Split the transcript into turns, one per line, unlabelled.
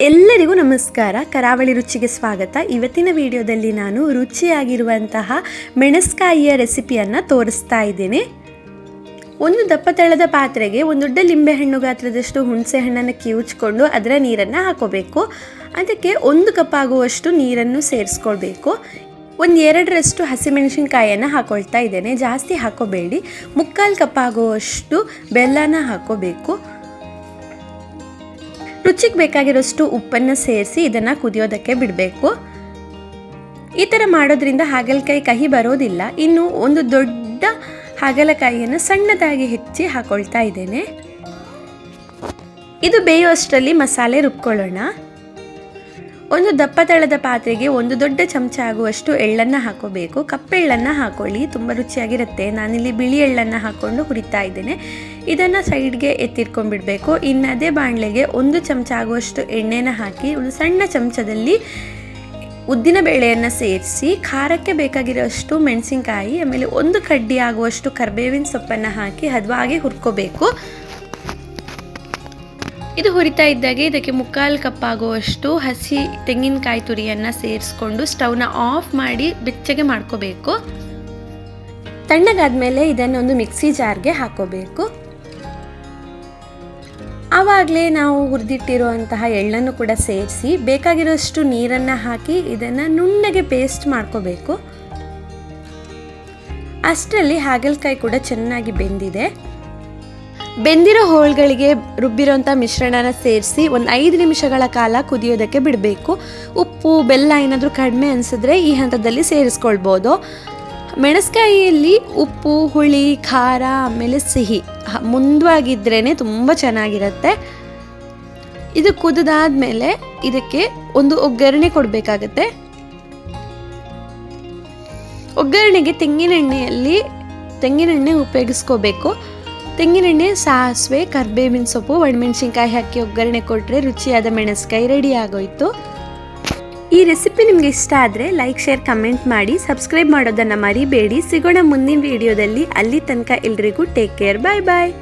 ಎಲ್ಲರಿಗೂ ನಮಸ್ಕಾರ. ಕರಾವಳಿ ರುಚಿಗೆ ಸ್ವಾಗತ. ಇವತ್ತಿನ ವಿಡಿಯೋದಲ್ಲಿ ನಾನು ರುಚಿಯಾಗಿರುವಂತಹ ಮೆಣಸ್ಕಾಯಿಯ ರೆಸಿಪಿಯನ್ನು ತೋರಿಸ್ತಾ ಇದ್ದೇನೆ. ಒಂದು ದಪ್ಪ ತಳದ ಪಾತ್ರೆಗೆ ಒಂದು ದೊಡ್ಡ ಲಿಂಬೆಹಣ್ಣು ಗಾತ್ರದಷ್ಟು ಹುಣಸೆ ಹಣ್ಣನ್ನು ಕಿವುಚ್ಕೊಂಡು ಅದರ ನೀರನ್ನು ಹಾಕೋಬೇಕು. ಅದಕ್ಕೆ 1 ಕಪ್ ಆಗುವಷ್ಟು ನೀರನ್ನು ಸೇರಿಸ್ಕೊಳ್ಬೇಕು. 2 ಹಸಿಮೆಣಸಿನಕಾಯಿಯನ್ನು ಹಾಕೊಳ್ತಾ ಇದ್ದೇನೆ. ಜಾಸ್ತಿ ಹಾಕೋಬೇಡಿ. 3/4 ಕಪ್ ಆಗುವಷ್ಟು ಬೆಲ್ಲನ ಹಾಕೋಬೇಕು. ರುಚಿಗೆ ಬೇಕಾಗಿರೋಷ್ಟು ಉಪ್ಪನ್ನು ಸೇರಿಸಿ ಇದನ್ನು ಕುದಿಯೋದಕ್ಕೆ ಬಿಡಬೇಕು. ಈ ಥರ ಮಾಡೋದ್ರಿಂದ ಹಾಗಲಕಾಯಿ ಕಹಿ ಬರೋದಿಲ್ಲ. ಇನ್ನು ಒಂದು ದೊಡ್ಡ ಹಾಗಲಕಾಯಿಯನ್ನು ಸಣ್ಣದಾಗಿ ಹೆಚ್ಚಿ ಹಾಕೊಳ್ತಾ ಇದ್ದೇನೆ. ಇದು ಬೇಯುವಷ್ಟರಲ್ಲಿ ಮಸಾಲೆ ರುಬ್ಕೊಳ್ಳೋಣ. ಒಂದು ದಪ್ಪ ತಳದ ಪಾತ್ರೆಗೆ 1 ದೊಡ್ಡ ಚಮಚ ಆಗುವಷ್ಟು ಎಳ್ಳನ್ನು ಹಾಕೋಬೇಕು. ಕಪ್ಪೆಳ್ಳನ್ನು ಹಾಕೊಳ್ಳಿ, ತುಂಬ ರುಚಿಯಾಗಿರುತ್ತೆ. ನಾನಿಲ್ಲಿ ಬಿಳಿ ಎಳ್ಳನ್ನು ಹಾಕ್ಕೊಂಡು ಹುರಿತಾ ಇದ್ದೇನೆ. ಇದನ್ನು ಸೈಡ್ಗೆ ಎತ್ತಿಟ್ಕೊಂಡ್ಬಿಡಬೇಕು. ಇನ್ನು ಅದೇ ಬಾಣಲೆಗೆ 1 ಚಮಚ ಆಗುವಷ್ಟು ಎಣ್ಣೆನ ಹಾಕಿ ಒಂದು ಸಣ್ಣ ಚಮಚದಲ್ಲಿ ಉದ್ದಿನ ಬೇಳೆಯನ್ನು ಸೇರಿಸಿ ಖಾರಕ್ಕೆ ಬೇಕಾಗಿರೋಷ್ಟು ಮೆಣಸಿನಕಾಯಿ ಆಮೇಲೆ 1 ಕಡ್ಡಿ ಆಗುವಷ್ಟು ಕರಿಬೇವಿನ ಸೊಪ್ಪನ್ನು ಹಾಕಿ ಹದವಾಗಿ ಹುರ್ಕೋಬೇಕು. ಇದು ಹುರಿತಾ ಇದ್ದಾಗೆ ಇದಕ್ಕೆ 3/4 ಕಪ್ ಆಗುವಷ್ಟು ಹಸಿ ತೆಂಗಿನಕಾಯಿ ತುರಿಯನ್ನು ಸೇರಿಸ್ಕೊಂಡು ಸ್ಟವ್ನ ಆಫ್ ಮಾಡಿ ಬೆಚ್ಚಗೆ ಮಾಡ್ಕೋಬೇಕು. ತಣ್ಣಗಾದ್ಮೇಲೆ ಇದನ್ನು ಒಂದು ಮಿಕ್ಸಿ ಜಾರ್ಗೆ ಹಾಕೋಬೇಕು. ಆವಾಗಲೇ ನಾವು ಹುರಿದಿಟ್ಟಿರುವಂತಹ ಎಳ್ಳನ್ನು ಕೂಡ ಸೇರಿಸಿ ಬೇಕಾಗಿರೋಷ್ಟು ನೀರನ್ನು ಹಾಕಿ ಇದನ್ನು ನುಣ್ಣಗೆ ಪೇಸ್ಟ್ ಮಾಡ್ಕೋಬೇಕು. ಅಷ್ಟರಲ್ಲಿ ಹಾಗಲಕಾಯಿ ಕೂಡ ಚೆನ್ನಾಗಿ ಬೆಂದಿದೆ. ಬೆಂದಿರೋ ಹೋಳುಗಳಿಗೆ ರುಬ್ಬಿರೋಂಥ ಮಿಶ್ರಣನ ಸೇರಿಸಿ ಒಂದು 5 ನಿಮಿಷಗಳ ಕಾಲ ಕುದಿಯೋದಕ್ಕೆ ಬಿಡಬೇಕು. ಉಪ್ಪು ಬೆಲ್ಲ ಏನಾದರೂ ಕಡಿಮೆ ಅನಿಸಿದ್ರೆ ಈ ಹಂತದಲ್ಲಿ ಸೇರಿಸ್ಕೊಳ್ಬೋದು. ಮೆಣಸ್ಕಾಯಿಯಲ್ಲಿ ಉಪ್ಪು, ಹುಳಿ, ಖಾರ ಆಮೇಲೆ ಸಿಹಿ ಮುಂದುವಾಗಿದ್ರೇ ತುಂಬ ಚೆನ್ನಾಗಿರುತ್ತೆ. ಇದು ಕುದಿದಾದ್ಮೇಲೆ ಇದಕ್ಕೆ ಒಂದು ಒಗ್ಗರಣೆ ಕೊಡಬೇಕಾಗತ್ತೆ. ಒಗ್ಗರಣೆಗೆ ತೆಂಗಿನೆಣ್ಣೆ ಉಪಯೋಗಿಸ್ಕೋಬೇಕು. ತೆಂಗಿನೆಣ್ಣೆ, ಸಾಸಿವೆ, ಕರಿಬೇವಿನ ಸೊಪ್ಪು, ಒಣಮೆಣಸಿನ್ಕಾಯಿ ಹಾಕಿ ಒಗ್ಗರಣೆ ಕೊಟ್ಟರೆ ರುಚಿಯಾದ ಮೆಣಸ್ಕಾಯಿ ರೆಡಿ ಆಗೋಯ್ತು. ಈ ರೆಸಿಪಿ ನಿಮಗೆ ಇಷ್ಟ ಆದರೆ ಲೈಕ್, ಶೇರ್, ಕಮೆಂಟ್ ಮಾಡಿ. ಸಬ್ಸ್ಕ್ರೈಬ್ ಮಾಡೋದನ್ನು ಮರಿಬೇಡಿ. ಸಿಗೋಣ ಮುಂದಿನ ವಿಡಿಯೋದಲ್ಲಿ. ಅಲ್ಲಿ ತನಕ ಎಲ್ರಿಗೂ ಟೇಕ್ ಕೇರ್. ಬಾಯ್ ಬಾಯ್.